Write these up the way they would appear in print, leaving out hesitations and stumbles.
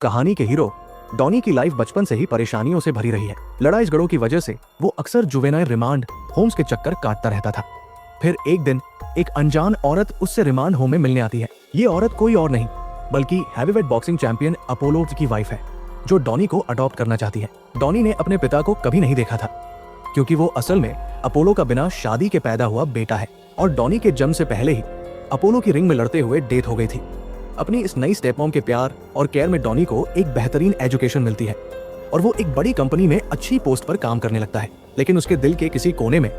कहानी के hero Donny की लाइफ बचपन से ही परेशानियों से भरी रही है। लड़ाई झगड़ों की वजह से वो अक्सर जुवेनाइल रिमांड होम्स के चक्कर काटता रहता था। फिर एक दिन एक अनजान औरत उससे रिमांड होम में मिलने आती है। ये औरत कोई और नहीं बल्कि हैवीवेट बॉक्सिंग चैंपियन अपोलो की वाइफ है, जो डॉनी को अडॉप्ट करना चाहती है। डॉनी ने अपने पिता को कभी नहीं देखा था, क्योंकि वो असल में अपोलो का बिना शादी के पैदा हुआ बेटा है और डॉनी के जन्म से पहले ही अपोलो की रिंग में लड़ते हुए डेथ हो गई थी। अपनी इस नई स्टेपमॉम के प्यार और केयर में डॉनी को एक बेहतरीन एजुकेशन मिलती है और वो एक बड़ी कंपनी में अच्छी पोस्ट पर काम करने लगता है। लेकिन उसके दिल के किसी कोने में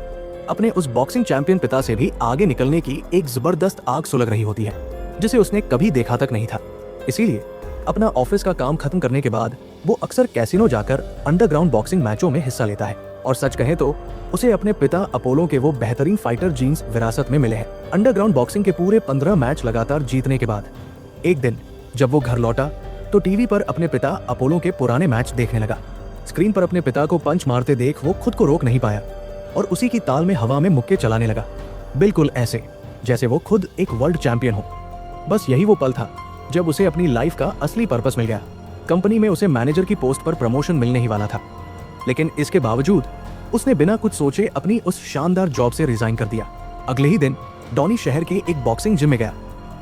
अपने उस बॉक्सिंग चैंपियन पिता से भी आगे निकलने की एक जबरदस्त आग सुलग रही होती है, जिसे उसने कभी देखा तक नहीं था। इसीलिए अपना ऑफिस का काम खत्म करने के बाद वो अक्सर कैसीनो जाकर अंडरग्राउंड बॉक्सिंग मैचों में हिस्सा लेता है। और सच कहें तो उसे अपने पिता अपोलो के वो बेहतरीन फाइटर जीन्स विरासत में मिले हैं। अंडरग्राउंड बॉक्सिंग के पूरे 15 मैच लगातार जीतने के बाद एक दिन जब वो घर लौटा तो टीवी पर अपने पिता अपोलो के पुराने मैच देखने लगा। स्क्रीन पर अपने पिता को पंच मारते देख वो खुद को रोक नहीं पाया और उसी की ताल में हवा में मुक्के चलाने लगा, बिल्कुल ऐसे जैसे वो खुद एक वर्ल्ड चैंपियन हो। बस यही वो पल था जब उसे अपनी लाइफ का असली पर्पस मिल गया। कंपनी में उसे मैनेजर की पोस्ट पर प्रमोशन मिलने ही वाला था, लेकिन इसके बावजूद उसने बिना कुछ सोचे अपनी उस शानदार जॉब से रिजाइन कर दिया। अगले ही दिन डॉनी शहर के एक बॉक्सिंग जिम में गया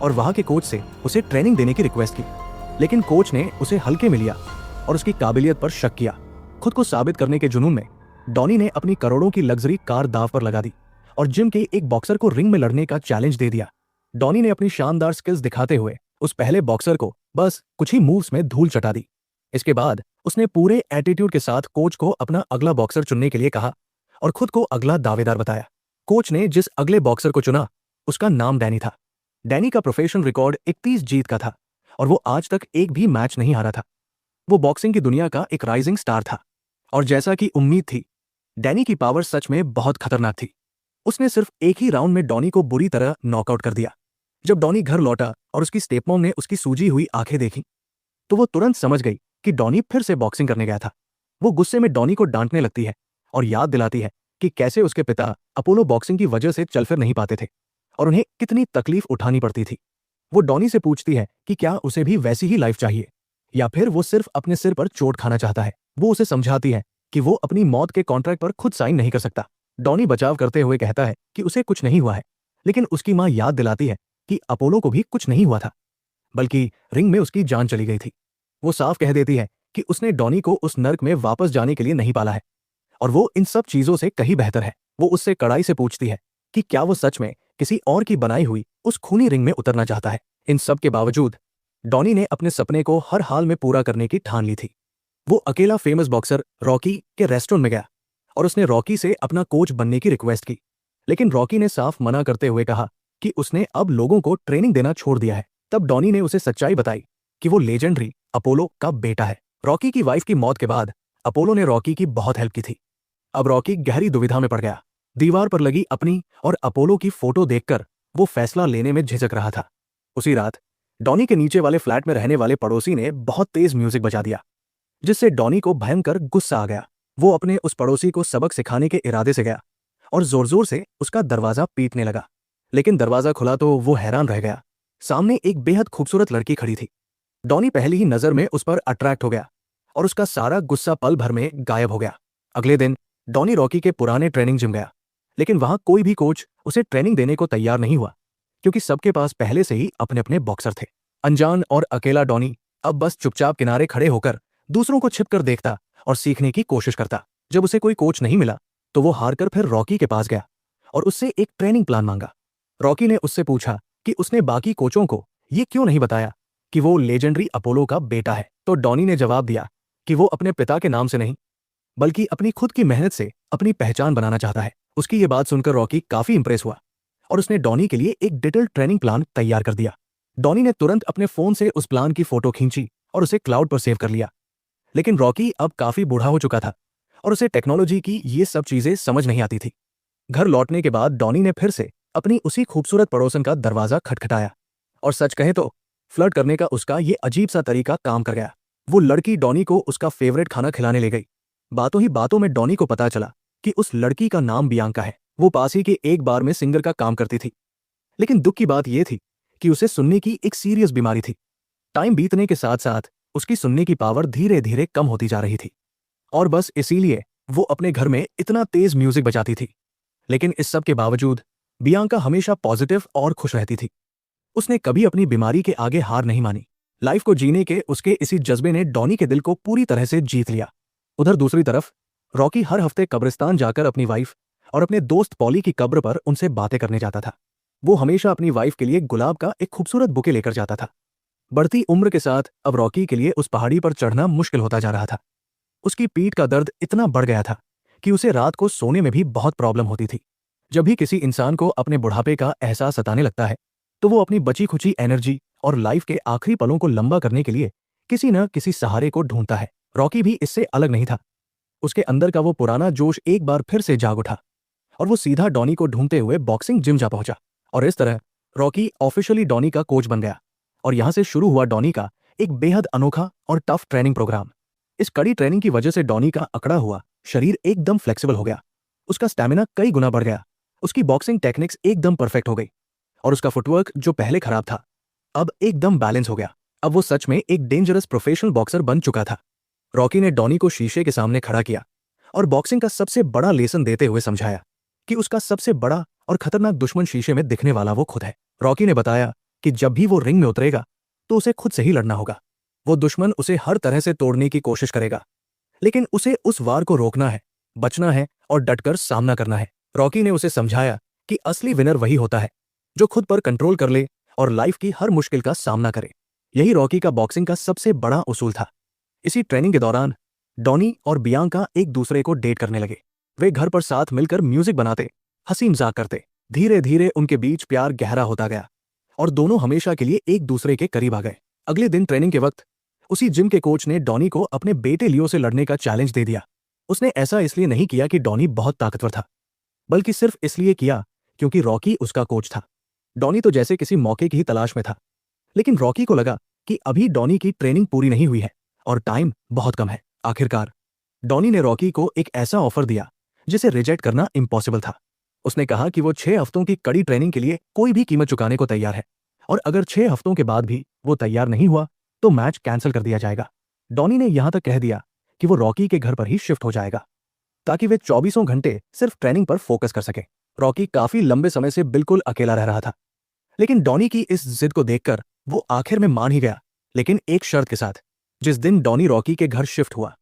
और वहां के कोच से उसे ट्रेनिंग देने की रिक्वेस्ट की, लेकिन कोच ने उसे हल्के में लिया और उसकी काबिलियत पर शक किया। खुद को साबित करने के जुनून में डॉनी ने अपनी करोड़ों की लग्जरी कार दांव पर लगा दी और जिम के एक बॉक्सर को रिंग में लड़ने का चैलेंज दे दिया। डॉनी ने अपनी शानदार स्किल्स दिखाते हुए उस पहले बॉक्सर को बस कुछ ही मूव्स में धूल चटा दी। इसके बाद उसने पूरे एटीट्यूड के साथ कोच को अपना अगला बॉक्सर चुनने के लिए कहा और खुद को अगला दावेदार बताया। कोच ने जिस अगले बॉक्सर को चुना उसका नाम डैनी था। डैनी का प्रोफेशनल रिकॉर्ड 31 जीत का था और वो आज तक एक भी मैच नहीं हारा था। वो बॉक्सिंग की दुनिया का एक राइजिंग स्टार था और जैसा कि उम्मीद थी, डैनी की पावर सच में बहुत खतरनाक थी। उसने सिर्फ एक ही राउंड में डॉनी को बुरी तरह नॉकआउट कर दिया। जब डॉनी घर लौटा और उसकी स्टेपमॉम ने उसकी सूजी हुई आंखें देखी तो वो तुरंत समझ गई कि डॉनी फिर से बॉक्सिंग करने गया था। वो गुस्से में डॉनी को डांटने लगती है और याद दिलाती है कि कैसे उसके पिता अपोलो बॉक्सिंग की वजह से चल फिर नहीं पाते थे और उन्हें कितनी तकलीफ उठानी पड़ती थी। वो डॉनी से पूछती है कि क्या उसे भी वैसी ही लाइफ चाहिए या फिर वो सिर्फ अपने सिर पर चोट खाना चाहता है। वो उसे समझाती है कि वो अपनी मौत के कॉन्ट्रैक्ट पर खुद साइन नहीं कर सकता। डॉनी बचाव करते हुए कहता है कि उसे कुछ नहीं हुआ है, लेकिन उसकी मां याद दिलाती है कि अपोलो को भी कुछ नहीं हुआ था, बल्कि रिंग में उसकी जान चली गई थी। वो साफ कह देती है कि उसने डॉनी को उस नर्क में वापस जाने के लिए नहीं पाला है और वो इन सब चीजों से कहीं बेहतर है। वो उससे कड़ाई से पूछती है कि क्या वो सच में किसी और की बनाई हुई उस खूनी रिंग में उतरना चाहता है। इन सब के बावजूद डॉनी ने अपने सपने को हर हाल में पूरा करने की ठान ली थी। वो अकेला फेमस बॉक्सर रॉकी के रेस्टोरेंट में गया और उसने रॉकी से अपना कोच बनने की रिक्वेस्ट की, लेकिन रॉकी ने साफ मना करते हुए कहा कि उसने अब लोगों को ट्रेनिंग देना छोड़ दिया है। तब डॉनी ने उसे सच्चाई बताई कि वो लेजेंडरी अपोलो का बेटा है। रॉकी की वाइफ की मौत के बाद अपोलो ने रॉकी की बहुत हेल्प की थी। अब रॉकी गहरी दुविधा में पड़ गया। दीवार पर लगी अपनी और अपोलो की फोटो देखकर वो फैसला लेने में झिझक रहा था। उसी रात डॉनी के नीचे वाले फ्लैट में रहने वाले पड़ोसी ने बहुत तेज म्यूजिक बजा दिया, जिससे डॉनी को भयंकर गुस्सा आ गया। वो अपने उस पड़ोसी को सबक सिखाने के इरादे से गया और जोर जोर से उसका दरवाजा पीटने लगा। लेकिन दरवाजा खुला तो वो हैरान रह गया। सामने एक बेहद खूबसूरत लड़की खड़ी थी। डॉनी पहली ही नजर में उस पर अट्रैक्ट हो गया और उसका सारा गुस्सा पल भर में गायब हो गया। अगले दिन डॉनी रॉकी के पुराने ट्रेनिंग जिम गया, लेकिन वहां कोई भी कोच उसे ट्रेनिंग देने को तैयार नहीं हुआ, क्योंकि सबके पास पहले से ही अपने अपने बॉक्सर थे। अनजान और अकेला डॉनी अब बस चुपचाप किनारे खड़े होकर दूसरों को छिपकर देखता और सीखने की कोशिश करता। जब उसे कोई कोच नहीं मिला तो वो हारकर फिर रॉकी के पास गया और उससे एक ट्रेनिंग प्लान मांगा। रॉकी ने उससे पूछा कि उसने बाकी कोचों को ये क्यों नहीं बताया कि वो लेजेंडरी अपोलो का बेटा है। तो डॉनी ने जवाब दिया कि वो अपने पिता के नाम से नहीं, बल्कि अपनी खुद की मेहनत से अपनी पहचान बनाना चाहता है। उसकी ये बात सुनकर रॉकी काफी इंप्रेस हुआ और उसने डॉनी के लिए एक डिटेल्ड ट्रेनिंग प्लान तैयार कर दिया। डॉनी ने तुरंत अपने फोन से उस प्लान की फोटो खींची और उसे क्लाउड पर सेव कर लिया। लेकिन रॉकी अब काफी बूढ़ा हो चुका था और उसे टेक्नोलॉजी की ये सब चीजें समझ नहीं आती थी। घर लौटने के बाद डॉनी ने फिर से अपनी उसी खूबसूरत पड़ोसन का दरवाजा खटखटाया और सच कहे तो फ्लर्ट करने का उसका ये अजीब सा तरीका काम कर गया। वो लड़की डॉनी को उसका फेवरेट खाना खिलाने ले गई। बातों ही बातों में डॉनी को पता चला कि उस लड़की का नाम बियांका है। वो पास ही के एक बार में सिंगर का काम करती थी, लेकिन दुख की बात यह थी कि उसे सुनने की एक सीरियस बीमारी थी। टाइम बीतने के साथ साथ उसकी सुनने की पावर धीरे धीरे कम होती जा रही थी और बस इसीलिए वो अपने घर में इतना तेज म्यूजिक बजाती थी। लेकिन इस सब के बावजूद बियांका हमेशा पॉजिटिव और खुश रहती थी। उसने कभी अपनी बीमारी के आगे हार नहीं मानी। लाइफ को जीने के उसके इसी जज्बे ने डॉनी के दिल को पूरी तरह से जीत लिया। उधर दूसरी तरफ रॉकी हर हफ्ते कब्रिस्तान जाकर अपनी वाइफ और अपने दोस्त पॉली की कब्र पर उनसे बातें करने जाता था। वो हमेशा अपनी वाइफ के लिए गुलाब का एक खूबसूरत बुके लेकर जाता था। बढ़ती उम्र के साथ अब रॉकी के लिए उस पहाड़ी पर चढ़ना मुश्किल होता जा रहा था। उसकी पीठ का दर्द इतना बढ़ गया था कि उसे रात को सोने में भी बहुत प्रॉब्लम होती थी। जब भी किसी इंसान को अपने बुढ़ापे का एहसास सताने लगता है तो वो अपनी बची खुची एनर्जी और लाइफ के आखिरी पलों को लंबा करने के लिए किसी न किसी सहारे को ढूंढता है। रॉकी भी इससे अलग नहीं था। उसके अंदर का वो पुराना जोश एक बार फिर से जाग उठा और वो सीधा डॉनी को ढूंढते हुए बॉक्सिंग जिम जा पहुंचा। और इस तरह रॉकी ऑफिशियली डॉनी का कोच बन गया और यहां से शुरू हुआ डॉनी का एक बेहद अनोखा और टफ ट्रेनिंग प्रोग्राम। इस कड़ी ट्रेनिंग की वजह से डॉनी का अकड़ा हुआ शरीर एकदम फ्लेक्सिबल हो गया। उसका स्टैमिना कई गुना बढ़ गया। उसकी बॉक्सिंग टेक्निक्स एकदम परफेक्ट हो गई और उसका फुटवर्क जो पहले खराब था अब एकदम बैलेंस हो गया। अब वो सच में एक डेंजरस प्रोफेशनल बॉक्सर बन चुका था। रॉकी ने डॉनी को शीशे के सामने खड़ा किया और बॉक्सिंग का सबसे बड़ा लेसन देते हुए समझाया कि उसका सबसे बड़ा और खतरनाक दुश्मन शीशे में दिखने वाला वो खुद है। रॉकी ने बताया कि जब भी वो रिंग में उतरेगा तो उसे खुद से ही लड़ना होगा। वो दुश्मन उसे हर तरह से तोड़ने की कोशिश करेगा, लेकिन उसे उस वार को रोकना है, बचना है और डटकर सामना करना है। रॉकी ने उसे समझाया कि असली विनर वही होता है जो खुद पर कंट्रोल कर ले और लाइफ की हर मुश्किल का सामना करे। यही रॉकी का बॉक्सिंग का सबसे बड़ा उसूल था। इसी ट्रेनिंग के दौरान डॉनी और बियांका एक दूसरे को डेट करने लगे। वे घर पर साथ मिलकर म्यूजिक बनाते, हंसी मजाक करते। धीरे धीरे उनके बीच प्यार गहरा होता गया और दोनों हमेशा के लिए एक दूसरे के करीब आ गए। अगले दिन ट्रेनिंग के वक्त उसी जिम के कोच ने डॉनी को अपने बेटे लियो से लड़ने का चैलेंज दे दिया। उसने ऐसा इसलिए नहीं किया कि डॉनी बहुत ताकतवर था, बल्कि सिर्फ इसलिए किया क्योंकि रॉकी उसका कोच था। डॉनी तो जैसे किसी मौके की ही तलाश में था, लेकिन रॉकी को लगा कि अभी डॉनी की ट्रेनिंग पूरी नहीं हुई है और टाइम बहुत कम है। आखिरकार डॉनी ने रॉकी को एक ऐसा ऑफर दिया जिसे रिजेक्ट करना इम्पॉसिबल था। उसने कहा कि वो 6 हफ्तों की कड़ी ट्रेनिंग के लिए कोई भी कीमत चुकाने को तैयार है और अगर 6 हफ्तों के बाद भी वो तैयार नहीं हुआ तो मैच कैंसिल कर दिया जाएगा। डॉनी ने यहां तक कह दिया कि वो रॉकी के घर पर ही शिफ्ट हो जाएगा ताकि वे 24 घंटे सिर्फ ट्रेनिंग पर फोकस कर सके। रॉकी काफी लंबे समय से बिल्कुल अकेला रह रहा था, लेकिन डॉनी की इस जिद को देखकर वो आखिर में मान ही गया, लेकिन एक शर्त के साथ। जिस दिन डॉनी रॉकी के घर शिफ्ट हुआ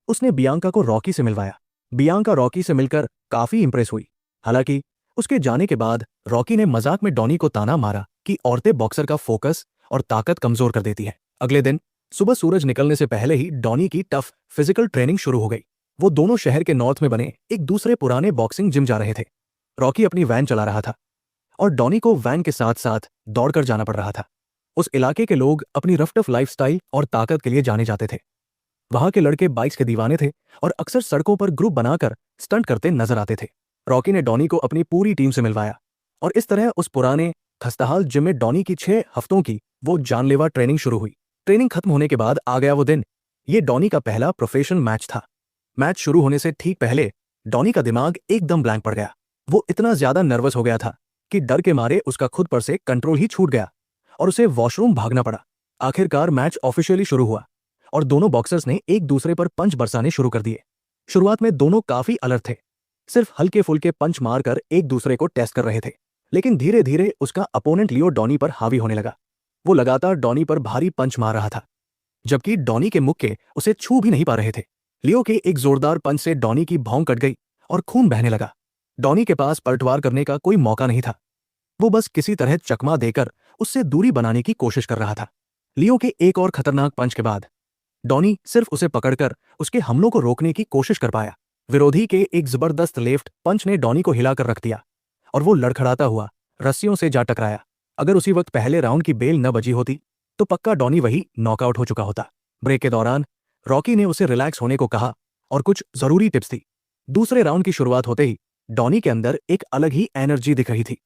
उसने बियांका को रॉकी से मिलवाया। बियांका रॉकी से मिलकर काफी इंप्रेस हुई। हालांकि उसके जाने के बाद रॉकी ने मजाक में डॉनी को ताना मारा कि औरतें बॉक्सर का फोकस और ताकत कमजोर कर देती हैं। अगले दिन सुबह सूरज निकलने से पहले ही डॉनी की टफ फिजिकल ट्रेनिंग शुरू हो गई। वो दोनों शहर के नॉर्थ में बने एक दूसरे पुराने बॉक्सिंग जिम जा रहे थे। रॉकी अपनी वैन चला रहा था और डॉनी को वैन के साथ साथ दौड़कर जाना पड़ रहा था। उस इलाके के लोग अपनी रफ टफ लाइफस्टाइल और ताकत के लिए जाने जाते थे। वहां के लड़के बाइक्स के दीवाने थे और अक्सर सड़कों पर ग्रुप बनाकर स्टंट करते नजर आते थे। रॉकी ने डॉनी को अपनी पूरी टीम से मिलवाया और इस तरह उस पुराने खस्ताहाल जिम में डॉनी की 6 हफ्तों की वो जानलेवा ट्रेनिंग शुरू हुई। ट्रेनिंग खत्म होने के बाद आ गया वो दिन। ये डॉनी का पहला प्रोफेशनल मैच था। मैच शुरू होने से ठीक पहले डॉनी का दिमाग एकदम ब्लैंक पड़ गया। वो इतना ज्यादा नर्वस हो गया था कि डर के मारे उसका खुद पर से कंट्रोल ही छूट गया और उसे वॉशरूम भागना पड़ा। आखिरकार मैच ऑफिशियली शुरू हुआ और दोनों बॉक्सर्स ने एक दूसरे पर पंच बरसाने शुरू कर दिए। शुरुआत में दोनों काफी अलर्ट थे, सिर्फ हल्के फुल्के पंच मारकर एक दूसरे को टेस्ट कर रहे थे। लेकिन धीरे धीरे उसका अपोनेंट लियो डॉनी पर हावी होने लगा। वो लगातार डॉनी पर भारी पंच मार रहा था, जबकि डॉनी के मुक्के उसे छू भी नहीं पा रहे थे। लियो के एक जोरदार पंच से डॉनी की भौं कट गई और खून बहने लगा। डॉनी के पास पलटवार करने का कोई मौका नहीं था। वो बस किसी तरह चकमा देकर उससे दूरी बनाने की कोशिश कर रहा था। लियो के एक और खतरनाक पंच के बाद डॉनी सिर्फ उसे पकड़कर उसके हमलों को रोकने की कोशिश कर पाया। विरोधी के एक जबरदस्त लेफ्ट पंच ने डॉनी को हिलाकर रख दिया और वो लड़खड़ाता हुआ रस्सियों से जा टकराया। अगर उसी वक्त पहले राउंड की बेल न बजी होती तो पक्का डॉनी वही नॉकआउट हो चुका होता। ब्रेक के दौरान रॉकी ने उसे रिलैक्स होने को कहा और कुछ जरूरी टिप्स दी। दूसरे राउंड की शुरुआत होते ही डॉनी के अंदर एक अलग ही एनर्जी दिख रही थी।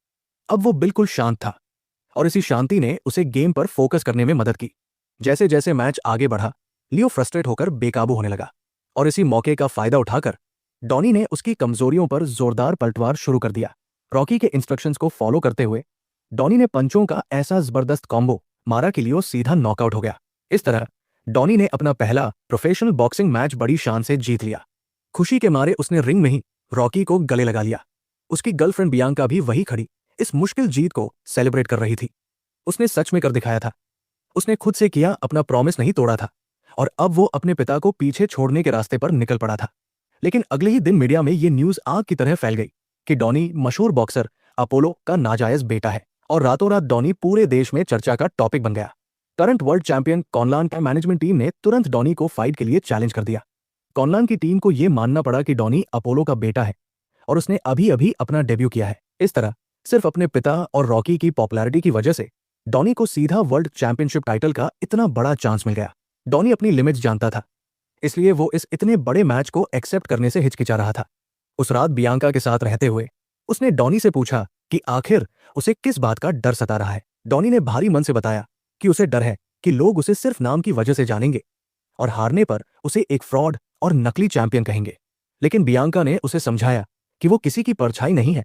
अब वो बिल्कुल शांत था और इसी शांति ने उसे गेम पर फोकस करने में मदद की। जैसे जैसे मैच आगे बढ़ा लियो फ्रस्ट्रेट होकर बेकाबू होने लगा और इसी मौके का फायदा उठाकर डॉनी ने उसकी कमजोरियों पर जोरदार पलटवार शुरू कर दिया। रॉकी के इंस्ट्रक्शंस को फॉलो करते हुए डॉनी ने पंचों का ऐसा जबरदस्त कॉम्बो मारा कि लियो सीधा नॉकआउट हो गया। इस तरह डॉनी ने अपना पहला प्रोफेशनल बॉक्सिंग मैच बड़ी शान से जीत लिया। खुशी के मारे उसने रिंग में ही रॉकी को गले लगा लिया। उसकी गर्लफ्रेंड बियांका भी वही खड़ी इस मुश्किल जीत को सेलिब्रेट कर रही थी। उसने सच में कर दिखाया था। उसने खुद से किया, अपना प्रॉमिस नहीं तोड़ा था और अब वो अपने पिता को पीछे छोड़ने के रास्ते पर निकल पड़ा था। लेकिन अगले ही दिन मीडिया में ये न्यूज आग की तरह फैल गई कि डॉनी मशहूर बॉक्सर अपोलो का नाजायज बेटा है और रातों रात डॉनी पूरे देश में चर्चा का टॉपिक बन गया। करंट वर्ल्ड चैंपियन कॉनलान की मैनेजमेंट टीम ने तुरंत डॉनी को फाइट के लिए चैलेंज कर दिया। कॉनलान की टीम को यह मानना पड़ा कि डॉनी अपोलो का बेटा है और उसने अभी अभी अपना डेब्यू किया है। इस तरह सिर्फ अपने पिता और रॉकी की पॉपुलैरिटी की वजह से डॉनी को सीधा वर्ल्ड चैंपियनशिप टाइटल का इतना बड़ा चांस मिल गया। डॉनी अपनी लिमिट्स जानता था, इसलिए वो इस इतने बड़े मैच को एक्सेप्ट करने से हिचकिचा रहा था। उस रात बियांका के साथ रहते हुए उसने डॉनी से पूछा कि आखिर उसे किस बात का डर सता रहा है। डॉनी ने भारी मन से बताया कि उसे डर है कि लोग उसे सिर्फ नाम की वजह से जानेंगे और हारने पर उसे एक फ्रॉड और नकली चैंपियन कहेंगे। लेकिन बियांका ने उसे समझाया कि वो किसी की परछाई नहीं है,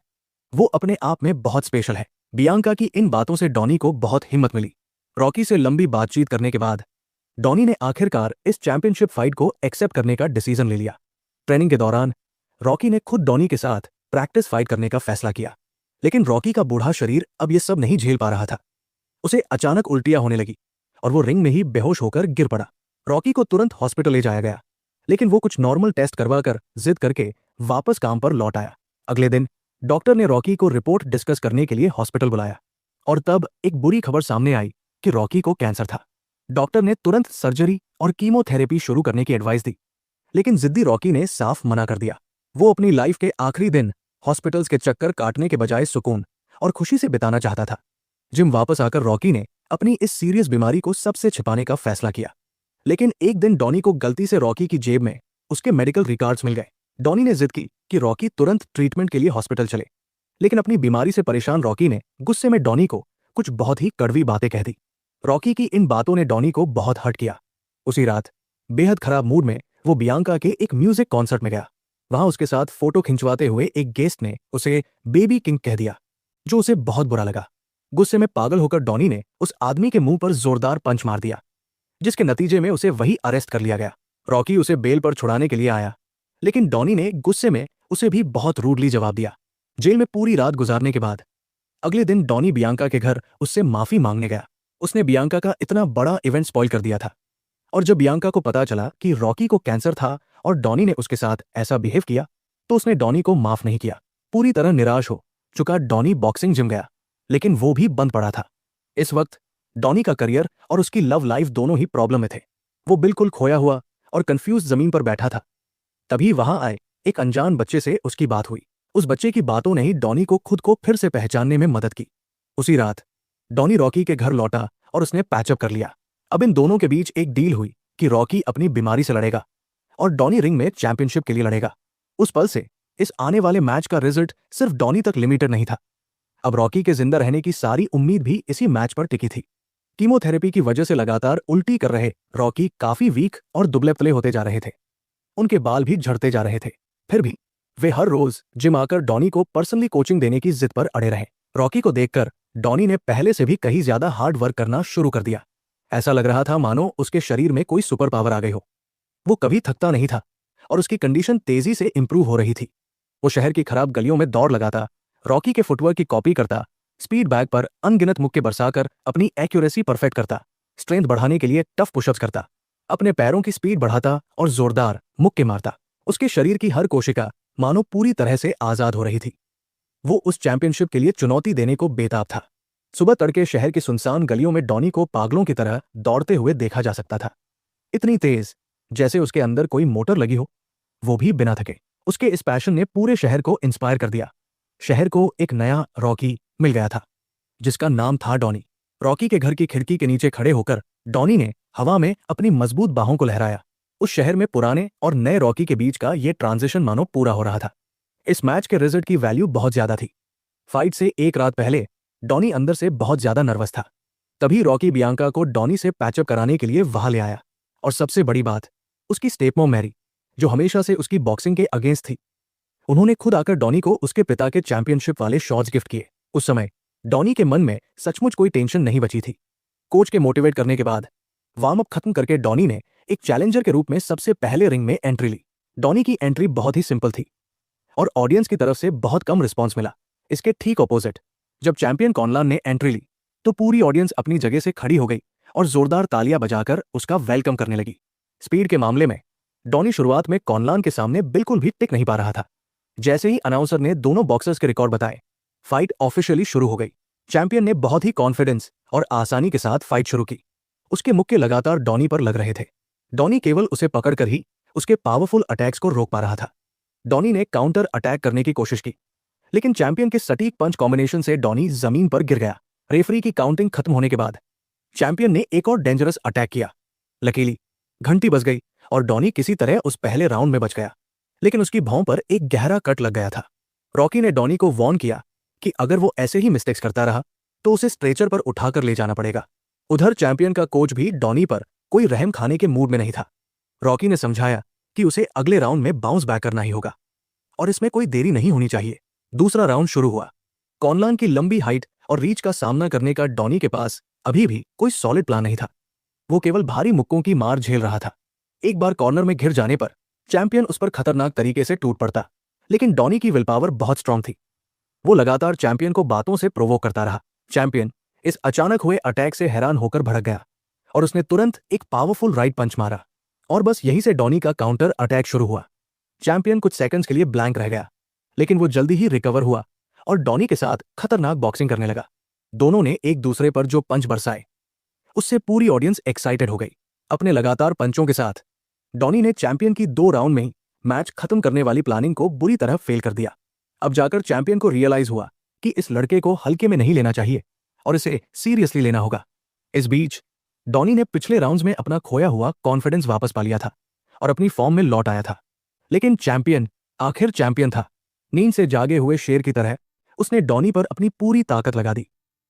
वो अपने आप में बहुत स्पेशल है। बियांका की इन बातों से डॉनी को बहुत हिम्मत मिली। रॉकी से लंबी बातचीत करने के बाद डॉनी ने आखिरकार इस चैंपियनशिप फाइट को एक्सेप्ट करने का डिसीजन ले लिया। ट्रेनिंग के दौरान रॉकी ने खुद डॉनी के साथ प्रैक्टिस फाइट करने का फैसला किया, लेकिन रॉकी का बूढ़ा शरीर अब यह सब नहीं झेल पा रहा था। उसे अचानक उल्टियां होने लगी और वो रिंग में ही बेहोश होकर गिर पड़ा। रॉकी को तुरंत हॉस्पिटल ले जाया गया, लेकिन वो कुछ नॉर्मल टेस्ट करवाकर जिद करके वापस काम पर लौट आया। अगले दिन डॉक्टर ने रॉकी को रिपोर्ट डिस्कस करने के लिए हॉस्पिटल बुलाया और तब एक बुरी खबर सामने आई कि रॉकी को कैंसर था। डॉक्टर ने तुरंत सर्जरी और कीमोथेरेपी शुरू करने की एडवाइस दी, लेकिन जिद्दी रॉकी ने साफ मना कर दिया। वो अपनी लाइफ के आखिरी दिन हॉस्पिटल्स के चक्कर काटने के बजाय सुकून और खुशी से बिताना चाहता था। जिम वापस आकर रॉकी ने अपनी इस सीरियस बीमारी को सबसे छिपाने का फैसला किया। लेकिन एक दिन डॉनी को गलती से रॉकी की जेब में उसके मेडिकल रिकॉर्ड्स मिल गए। डॉनी ने जिद की कि रॉकी तुरंत ट्रीटमेंट के लिए हॉस्पिटल चले, लेकिन अपनी बीमारी से परेशान रॉकी ने गुस्से में डॉनी को कुछ बहुत ही कड़वी बातें कह दी। रॉकी की इन बातों ने डॉनी को बहुत हर्ट किया। उसी रात बेहद खराब मूड में वो बियांका के एक म्यूजिक कॉन्सर्ट में गया। वहां उसके साथ फोटो खिंचवाते हुए एक गेस्ट ने उसे बेबी किंग कह दिया, जो उसे बहुत बुरा लगा। गुस्से में पागल होकर डॉनी ने उस आदमी के मुंह पर जोरदार पंच मार दिया, जिसके नतीजे में उसे वही अरेस्ट कर लिया गया। रॉकी उसे बेल पर छुड़ाने के लिए आया, लेकिन डॉनी ने गुस्से में उसे भी बहुत रूडली जवाब दिया। जेल में पूरी रात गुजारने के बाद अगले दिन डॉनी बियांका के घर उससे माफी मांगने गया। उसने बियांका का इतना बड़ा इवेंट स्पॉइल कर दिया था, और जब बियांका को पता चला कि रॉकी को कैंसर था और डॉनी ने उसके साथ ऐसा बिहेव किया, तो उसने डॉनी को माफ नहीं किया। पूरी तरह निराश हो चुका डॉनी बॉक्सिंग जिम गया, लेकिन वो भी बंद पड़ा था। इस वक्त डॉनी का करियर और उसकी लव लाइफ दोनों ही प्रॉब्लम में थे। वो बिल्कुल खोया हुआ और कंफ्यूज जमीन पर बैठा था। तभी वहां आए एक अनजान बच्चे से उसकी बात हुई। उस बच्चे की बातों ने ही डॉनी को खुद को फिर से पहचानने में मदद की। उसी रात डॉनी रॉकी के घर लौटा और उसने पैचअप कर लिया। अब इन दोनों के बीच एक डील हुई कि रॉकी अपनी बीमारी से लड़ेगा और डॉनी रिंग में चैंपियनशिप के लिए लड़ेगा। उस पल से इस आने वाले मैच का रिजल्ट सिर्फ डॉनी तक लिमिटेड नहीं था। अब रॉकी के जिंदा रहने की सारी उम्मीद भी इसी मैच पर टिकी थी। कीमोथेरेपी की वजह से लगातार उल्टी कर रहे रॉकी काफी वीक और दुबले पतले होते जा रहे थे। उनके बाल भी झड़ते जा रहे थे। फिर भी वे हर रोज जिम आकर डॉनी को पर्सनली कोचिंग देने की जिद पर अड़े रहे। रॉकी को देखकर डॉनी ने पहले से भी कहीं ज्यादा हार्ड वर्क करना शुरू कर दिया। ऐसा लग रहा था मानो उसके शरीर में कोई सुपर पावर आ गई हो। वो कभी थकता नहीं था और उसकी कंडीशन तेजी से इंप्रूव हो रही थी। वो शहर की खराब गलियों में दौड़ लगाता, रॉकी के फुटवर्क की कॉपी करता, स्पीड बैग पर अनगिनत मुक्के बरसाकर अपनी एक्यूरेसी परफेक्ट करता, स्ट्रेंथ बढ़ाने के लिए टफ पुशअप्स करता, अपने पैरों की स्पीड बढ़ाता और जोरदार मुक्के मारता। उसके शरीर की हर कोशिका मानो पूरी तरह से आजाद हो रही थी। वो उस चैंपियनशिप के लिए चुनौती देने को बेताब था। सुबह तड़के शहर की सुनसान गलियों में डॉनी को पागलों की तरह दौड़ते हुए देखा जा सकता था, इतनी तेज जैसे उसके अंदर कोई मोटर लगी हो, वो भी बिना थके। उसके इस पैशन ने पूरे शहर को इंस्पायर कर दिया। शहर को एक नया रॉकी मिल गया था, जिसका नाम था डॉनी। रॉकी के घर की खिड़की के नीचे खड़े होकर डॉनी ने हवा में अपनी मजबूत बाहों को लहराया। उस शहर में पुराने और नए रॉकी के बीच का ये ट्रांजिशन मानो पूरा हो रहा था। इस मैच के रिजल्ट की वैल्यू बहुत ज्यादा थी। फाइट से एक रात पहले डॉनी अंदर से बहुत ज्यादा नर्वस था। तभी रॉकी बियांका को डॉनी से पैचअप कराने के लिए वहां ले आया, और सबसे बड़ी बात, उसकी स्टेपमॉम मैरी, जो हमेशा से उसकी बॉक्सिंग के अगेंस्ट थी। उन्होंने खुद आकर डॉनी को उसके पिता के चैंपियनशिप वाले शॉट्स गिफ्ट किए। उस समय डॉनी के मन में सचमुच कोई टेंशन नहीं बची थी। कोच के मोटिवेट करने के बाद वार्म अप खत्म करके डॉनी ने एक चैलेंजर के रूप में सबसे पहले रिंग में एंट्री ली। डॉनी की एंट्री बहुत ही सिंपल थी और ऑडियंस की तरफ से बहुत कम रिस्पॉन्स मिला। इसके ठीक ऑपोजिट, जब चैंपियन कॉनलान ने एंट्री ली तो पूरी ऑडियंस अपनी जगह से खड़ी हो गई और जोरदार तालियां बजाकर उसका वेलकम करने लगी। स्पीड के मामले में डॉनी शुरुआत में कॉनलान के सामने बिल्कुल भी टिक नहीं पा रहा था। जैसे ही अनाउंसर ने दोनों बॉक्सर्स के रिकॉर्ड बताए, फाइट ऑफिशियली शुरू हो गई। चैंपियन ने बहुत ही कॉन्फिडेंस और आसानी के साथ फाइट शुरू की। उसके मुक्के लगातार डॉनी पर लग रहे थे। डॉनी केवल उसे पकड़कर ही उसके पावरफुल अटैक्स को रोक पा रहा था। डॉनी ने काउंटर अटैक करने की कोशिश की, लेकिन चैंपियन के सटीक पंच कॉम्बिनेशन से डॉनी जमीन पर गिर गया। रेफरी की काउंटिंग खत्म होने के बाद चैंपियन ने एक और डेंजरस अटैक किया। लकीली घंटी बज गई और डॉनी किसी तरह उस पहले राउंड में बच गया, लेकिन उसकी भौं पर एक गहरा कट लग गया था। रॉकी ने डॉनी को वार्न किया कि अगर वो ऐसे ही मिस्टेक्स करता रहा तो उसे स्ट्रेचर पर उठाकर ले जाना पड़ेगा। उधर चैंपियन का कोच भी डॉनी पर कोई रहम खाने के मूड में नहीं था। रॉकी ने समझाया कि उसे अगले राउंड में बाउंस बैक करना ही होगा और इसमें कोई देरी नहीं होनी चाहिए। दूसरा राउंड शुरू हुआ। कॉनलान की लंबी हाइट और रीच का सामना करने का डॉनी के पास अभी भी कोई सॉलिड प्लान नहीं था। वो केवल भारी मुक्कों की मार झेल रहा था। एक बार कॉर्नर में घिर जाने पर चैंपियन उस पर खतरनाक तरीके से टूट पड़ता, लेकिन डॉनी की विल पावर बहुत स्ट्रांग थी। वो लगातार चैंपियन को बातों से प्रोवोक करता रहा। चैंपियन इस अचानक हुए अटैक से हैरान होकर भड़क गया और उसने तुरंत एक पावरफुल राइट पंच मारा और बस यहीं से डॉनी का काउंटर अटैक शुरू हुआ। चैंपियन कुछ सेकंड्स के लिए ब्लैंक रह गया, लेकिन वो जल्दी ही रिकवर हुआ और डॉनी के साथ खतरनाक बॉक्सिंग करने लगा। दोनों ने एक दूसरे पर जो पंच बरसाए उससे पूरी ऑडियंस एक्साइटेड हो गई। अपने लगातार पंचों के साथ डॉनी ने चैंपियन की 2 राउंड में ही मैच खत्म करने वाली प्लानिंग को बुरी तरह फेल कर दिया। अब जाकर चैंपियन को रियलाइज हुआ कि इस लड़के को हल्के में नहीं लेना चाहिए और इसे सीरियसली लेना होगा। इस बीच डॉनी ने पिछले राउंड्स में अपना खोया हुआ कॉन्फिडेंस वापस पा लिया था और अपनी फॉर्म में लौट आया था। लेकिन चैंपियन आखिर चैंपियन था। नींद से जागे हुए शेर की तरह उसने डॉनी पर अपनी पूरी ताकत लगा दी,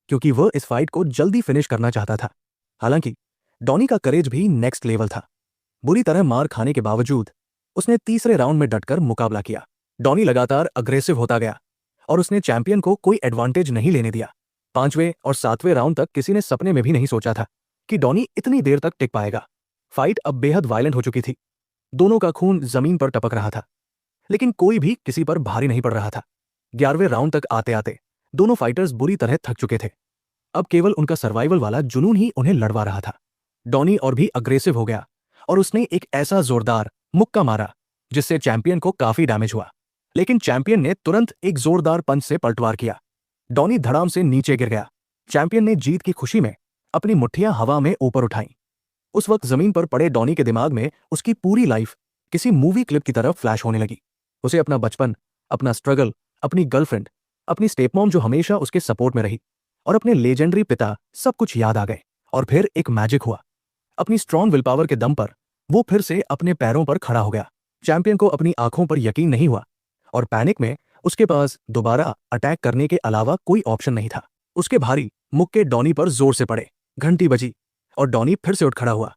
क्योंकि वह इस फाइट को जल्दी फिनिश करना चाहता था। हालांकि डॉनी का करेज भी नेक्स्ट लेवल था। बुरी तरह मार खाने के बावजूद उसने तीसरे राउंड में डटकर मुकाबला किया। डॉनी लगातार अग्रेसिव होता गया और उसने चैंपियन को कोई एडवांटेज नहीं लेने दिया। 5वें और 7वें राउंड तक किसी ने सपने में भी नहीं सोचा था कि डॉनी इतनी देर तक टिक पाएगा। फाइट अब बेहद वायलेंट हो चुकी थी। दोनों का खून जमीन पर टपक रहा था, लेकिन कोई भी किसी पर भारी नहीं पड़ रहा था। 11वें राउंड तक आते आते दोनों फाइटर्स बुरी तरह थक चुके थे। अब केवल उनका सर्वाइवल वाला जुनून ही उन्हें लड़वा रहा था। डॉनी और भी अग्रेसिव हो गया और उसने एक ऐसा जोरदार मुक्का मारा जिससे चैंपियन को काफी डैमेज हुआ, लेकिन चैंपियन ने तुरंत एक जोरदार पंच से पलटवार किया। डॉनी धड़ाम से नीचे गिर गया। चैंपियन ने जीत की खुशी में अपनी मुट्ठियां हवा में ऊपर उठाईं। उस वक्त जमीन पर पड़े डॉनी के दिमाग में उसकी पूरी लाइफ किसी मूवी क्लिप की तरह फ्लैश होने लगी। उसे अपना बचपन, अपना स्ट्रगल, अपनी गर्लफ्रेंड, अपनी स्टेपमॉम जो हमेशा उसके सपोर्ट में रही और अपने लेजेंडरी पिता सब कुछ याद आ गए। और फिर एक मैजिक हुआ। अपनी स्ट्रॉन्ग विल पावर के दम पर वो फिर से अपने पैरों पर खड़ा हो गया। चैंपियन को अपनी आंखों पर यकीन नहीं हुआ और पैनिक में उसके पास दोबारा अटैक करने के अलावा कोई ऑप्शन नहीं था। उसके भारी मुक्के डॉनी पर जोर से पड़े। घंटी बजी और डॉनी फिर से उठ खड़ा हुआ,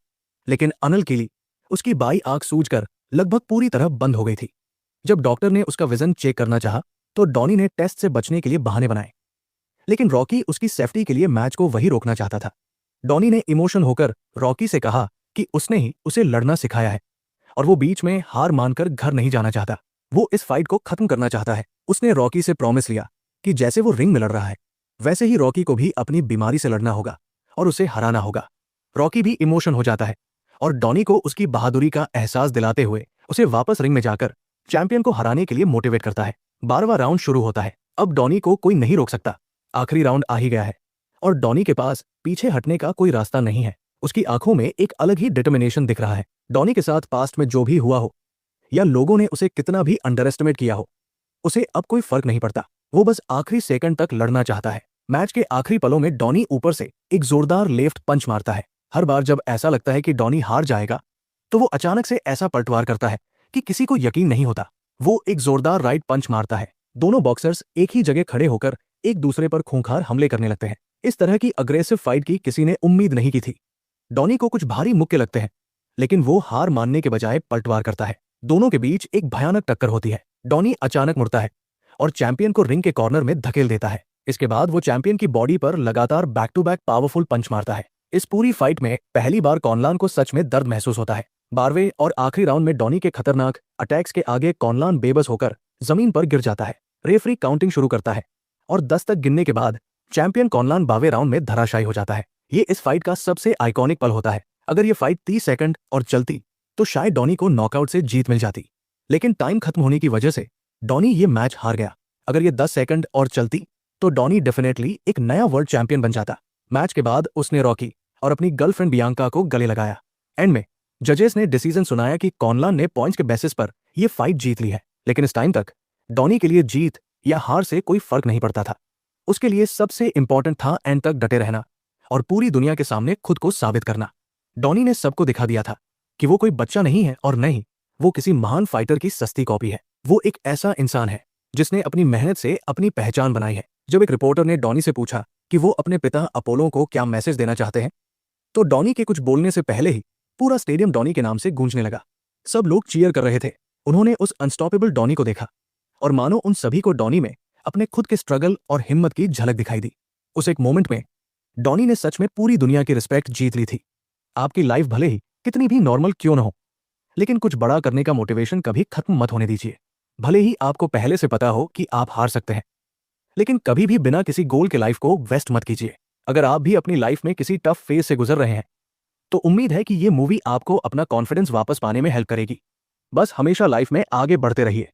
लेकिन अनलकीली उसकी बाई आंख सूजकर लगभग पूरी तरह बंद हो गई थी। जब डॉक्टर ने उसका विजन चेक करना चाहा तो डॉनी ने टेस्ट से बचने के लिए बहाने बनाए, लेकिन रॉकी उसकी सेफ्टी के लिए मैच को वही रोकना चाहता था। डॉनी ने इमोशन होकर रॉकी से कहा कि उसने ही उसे लड़ना सिखाया है और वो बीच में हार मानकर घर नहीं जाना चाहता। वो इस फाइट को खत्म करना चाहता है। उसने रॉकी से प्रॉमिस लिया कि जैसे वो रिंग में लड़ रहा है वैसे ही रॉकी को भी अपनी बीमारी से लड़ना होगा और उसे हराना होगा। रॉकी भी इमोशन हो जाता है और डॉनी को उसकी बहादुरी का एहसास दिलाते हुए उसे वापस रिंग में जाकर चैंपियन को हराने के लिए मोटिवेट करता है। 12वां राउंड शुरू होता है। अब डॉनी को कोई नहीं रोक सकता। आखिरी राउंड आ ही गया है और डॉनी के पास पीछे हटने का कोई रास्ता नहीं है। उसकी आंखों में एक अलग ही डिटर्मिनेशन दिख रहा है। डॉनी के साथ पास्ट में जो भी हुआ हो या लोगों ने उसे कितना भी अंडर एस्टिमेट किया हो, उसे अब कोई फर्क नहीं पड़ता। वो बस आखिरी सेकंड तक लड़ना चाहता है। मैच के आखिरी पलों में डॉनी ऊपर से एक जोरदार लेफ्ट पंच मारता है। हर बार जब ऐसा लगता है कि डॉनी हार जाएगा तो वो अचानक से ऐसा पलटवार करता है कि किसी को यकीन नहीं होता। वो एक जोरदार राइट पंच मारता है। दोनों बॉक्सर्स एक ही जगह खड़े होकर एक दूसरे पर खूंखार हमले करने लगते हैं। इस तरह की अग्रेसिव फाइट की किसी ने उम्मीद नहीं की थी। डॉनी को कुछ भारी मुक्के लगते हैं, लेकिन वो हार मानने के बजाय पलटवार करता है। दोनों के बीच एक भयानक टक्कर होती है। डॉनी अचानक मुड़ता है और चैंपियन को रिंग के कॉर्नर में धकेल देता है। इसके बाद वो चैंपियन की बॉडी पर लगातार बैक टू बैक पावरफुल पंच मारता है। इस पूरी फाइट में पहली बार कॉनलान को सच में दर्द महसूस होता है। 12वें और आखिरी राउंड में डॉनी के खतरनाक अटैक्स के आगे कॉनलान बेबस होकर जमीन पर गिर जाता है। रेफरी काउंटिंग शुरू करता है और 10 तक गिनने के बाद चैंपियन कॉनलान 12वें राउंड में धराशायी हो जाता है। ये इस फाइट का सबसे आइकॉनिक पल होता है। अगर ये फाइट 30 सेकंड और चलती तो शायद डॉनी को नॉकआउट से जीत मिल जाती, लेकिन टाइम खत्म होने की वजह से डॉनी ये मैच हार गया। अगर ये 10 सेकंड और चलती तो डॉनी डेफिनेटली एक नया वर्ल्ड चैंपियन बन जाता। मैच के बाद उसने रॉकी और अपनी गर्लफ्रेंड बियांका को गले लगाया। एंड में जजेस ने डिसीजन सुनाया कि कॉनलान ने पॉइंट्स के बेसिस पर यह फाइट जीत ली है, लेकिन इस टाइम तक डॉनी के लिए जीत या हार से कोई फर्क नहीं पड़ता था। उसके लिए सबसे इंपॉर्टेंट था एंड तक डटे रहना और पूरी दुनिया के सामने खुद को साबित करना। डॉनी ने सबको दिखा दिया था कि वो कोई बच्चा नहीं है और नहीं वो किसी महान फाइटर की सस्ती कॉपी है। वो एक ऐसा इंसान है जिसने अपनी मेहनत से अपनी पहचान बनाई है। जब एक रिपोर्टर ने डॉनी से पूछा कि वो अपने पिता अपोलो को क्या मैसेज देना चाहते हैं, तो डॉनी के कुछ बोलने से पहले ही पूरा स्टेडियम डॉनी के नाम से गूंजने लगा। सब लोग चीयर कर रहे थे। उन्होंने उस अनस्टॉपेबल डॉनी को देखा और मानो उन सभी को डॉनी में अपने खुद के स्ट्रगल और हिम्मत की झलक दिखाई दी। उस एक मोमेंट में डॉनी ने सच में पूरी दुनिया की रिस्पेक्ट जीत ली थी। आपकी लाइफ भले ही कितनी भी नॉर्मल क्यों न हो, लेकिन कुछ बड़ा करने का मोटिवेशन कभी खत्म मत होने दीजिए। भले ही आपको पहले से पता हो कि आप हार सकते हैं, लेकिन कभी भी बिना किसी गोल के लाइफ को वेस्ट मत कीजिए। अगर आप भी अपनी लाइफ में किसी टफ फेज से गुजर रहे हैं तो उम्मीद है कि ये मूवी आपको अपना कॉन्फिडेंस वापस पाने में हेल्प करेगी। बस हमेशा लाइफ में आगे बढ़ते रहिए।